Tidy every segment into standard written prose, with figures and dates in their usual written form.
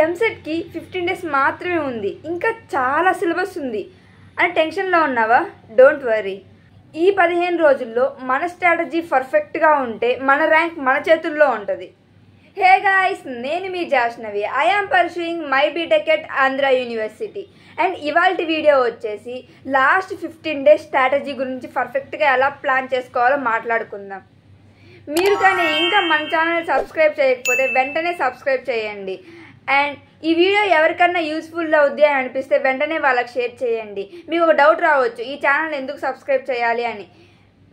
ఎంసెట్కి 15 days మాత్రమే ఉంది, ఇంకా చాలా సిలబస్ ఉంది అని టెన్షన్లో ఉన్నావా? Don't worry. ఈ 15 రోజుల్లో మన స్ట్రాటజీ పర్ఫెక్ట్గా ఉంటే మన ర్యాంక్ మన చేతుల్లో ఉంటుంది. హే గాయ్స్, నేను మీ Jashnavi. I am pursuing my BTech at Andhra university. And ఇవాల్టి వీడియో వచ్చేసి లాస్ట్ 15 డేస్ స్ట్రాటజీ గురించి పర్ఫెక్ట్గా ఎలా ప్లాన్ చేసుకోవాలో మాట్లాడుకుందాం. మీరు కానీ ఇంకా మన ఛానల్ సబ్స్క్రైబ్ చేయకపోతే వెంటనే సబ్స్క్రైబ్ చేయండి. అండ్ ఈ వీడియో ఎవరికన్నా యూస్ఫుల్ అవుద్ది అని అనిపిస్తే వెంటనే వాళ్ళకి షేర్ చేయండి. మీకు ఒక డౌట్ రావచ్చు, ఈ ఛానల్ ఎందుకు సబ్స్క్రైబ్ చేయాలి అని.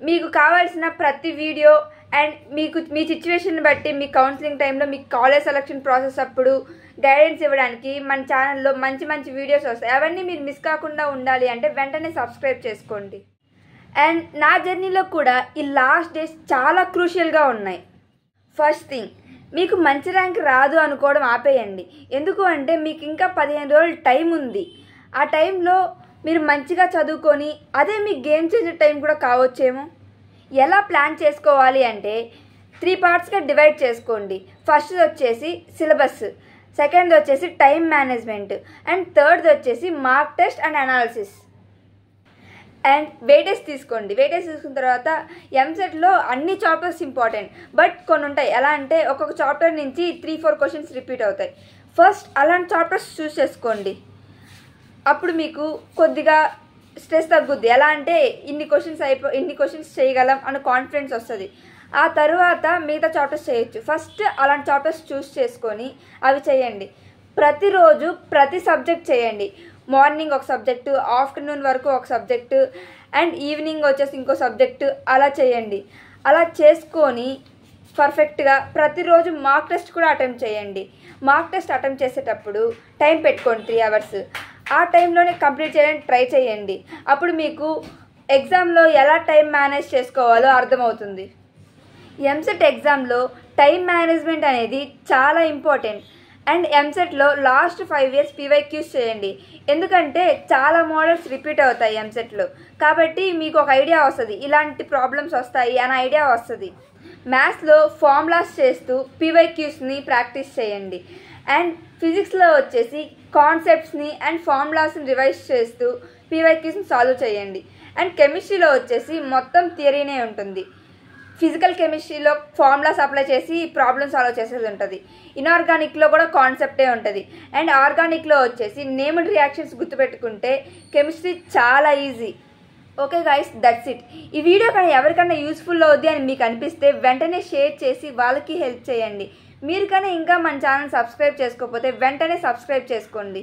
మీకు కావాల్సిన ప్రతి వీడియో అండ్ మీ సిచ్యువేషన్ బట్టి మీ కౌన్సిలింగ్ టైంలో మీ కాలేజ్ సెలక్షన్ ప్రాసెస్ అప్పుడు గైడెన్స్ ఇవ్వడానికి మన ఛానల్లో మంచి మంచి వీడియోస్ వస్తాయి. అవన్నీ మీరు మిస్ కాకుండా ఉండాలి అంటే వెంటనే సబ్స్క్రైబ్ చేసుకోండి. అండ్ నా జర్నీలో కూడా ఈ లాస్ట్ డేస్ చాలా క్రూషియల్గా ఉన్నాయి. ఫస్ట్ థింగ్, మీకు మంచి ర్యాంక్ రాదు అనుకోవడం ఆపేయండి. ఎందుకు అంటే మీకు ఇంకా 15 రోజులు టైం ఉంది. ఆ టైంలో మీరు మంచిగా చదువుకొని అదే మీకు గేమ్ చేంజర్ టైం కూడా కావచ్చేమో. ఎలా ప్లాన్ చేసుకోవాలి అంటే 3 పార్ట్స్గా డివైడ్ చేసుకోండి. ఫస్ట్ది వచ్చేసి సిలబస్, సెకండ్ది వచ్చేసి టైం మేనేజ్మెంట్, అండ్ థర్డ్ది వచ్చేసి mark test and analysis. And weightage తీసుకోండి. వెయిటేజ్ తీసుకున్న తర్వాత ఎంసెట్లో అన్ని చాప్టర్స్ ఇంపార్టెంట్, బట్ కొన్ని ఉంటాయి. ఎలా అంటే ఒక్కొక్క చాప్టర్ నుంచి 3-4 క్వశ్చన్స్ రిపీట్ అవుతాయి. ఫస్ట్ అలాంటి చాప్టర్స్ చూస్ చేసుకోండి. అప్పుడు మీకు కొద్దిగా స్ట్రెస్ తగ్గుద్ది. ఎలా అంటే ఇన్ని క్వశ్చన్స్ చేయగలం అన్న కాన్ఫిడెన్స్ వస్తుంది. ఆ తర్వాత మిగతా చాప్టర్స్ చేయొచ్చు. ఫస్ట్ అలాంటి చాప్టర్స్ చూస్ చేసుకొని అవి చేయండి. ప్రతిరోజు ప్రతి సబ్జెక్ట్ చేయండి. మార్నింగ్ ఒక సబ్జెక్టు, ఆఫ్టర్నూన్ వరకు ఒక సబ్జెక్టు, అండ్ ఈవినింగ్ వచ్చేసి ఇంకో సబ్జెక్టు, అలా చేయండి. అలా చేసుకొని పర్ఫెక్ట్గా ప్రతిరోజు మార్క్ టెస్ట్ కూడా అటెంప్ట్ చేయండి. మార్క్ టెస్ట్ అటెంప్ట్ చేసేటప్పుడు టైం పెట్టుకోండి 3 అవర్స్. ఆ టైంలోనే కంప్లీట్ చేయడానికి ట్రై చేయండి. అప్పుడు మీకు ఎగ్జామ్లో ఎలా టైం మేనేజ్ చేసుకోవాలో అర్థమవుతుంది. ఎంసెట్ ఎగ్జామ్లో టైం మేనేజ్మెంట్ అనేది చాలా ఇంపార్టెంట్. అండ్ ఎంసెట్లో లాస్ట్ 5 years PYQs చేయండి. ఎందుకంటే చాలా మోడల్స్ రిపీట్ అవుతాయి ఎంసెట్లో. కాబట్టి మీకు ఒక ఐడియా వస్తుంది, ఇలాంటి ప్రాబ్లమ్స్ వస్తాయి అనే ఐడియా వస్తుంది. మ్యాథ్స్లో ఫార్ములాస్ చేస్తూ PYQస్ని ప్రాక్టీస్ చేయండి. అండ్ ఫిజిక్స్లో వచ్చేసి కాన్సెప్ట్స్ని అండ్ ఫార్ములాస్ని రివైజ్ చేస్తూ PYQస్ని సాల్వ్ చేయండి. అండ్ కెమిస్ట్రీలో వచ్చేసి మొత్తం థియరీనే ఉంటుంది. ఫిజికల్ కెమిస్ట్రీలో ఫార్ములాస్ అప్లై చేసి ప్రాబ్లమ్ సాల్వ్ చేసేది ఉంటుంది. ఇన్ఆర్గానిక్లో కూడా కాన్సెప్టే ఉంటుంది. అండ్ ఆర్గానిక్లో వచ్చేసి నేమ్డ్ రియాక్షన్స్ గుర్తుపెట్టుకుంటే కెమిస్ట్రీ చాలా easy. Okay guys, that's it. ఈ వీడియో కానీ ఎవరికైనా యూస్ఫుల్ అవుద్ది అని మీకు అనిపిస్తే వెంటనే షేర్ చేసి వాళ్ళకి హెల్ప్ చేయండి. మీరు కానీ ఇంకా మన ఛానల్ సబ్స్క్రైబ్ చేసుకోకపోతే వెంటనే సబ్స్క్రైబ్ చేసుకోండి.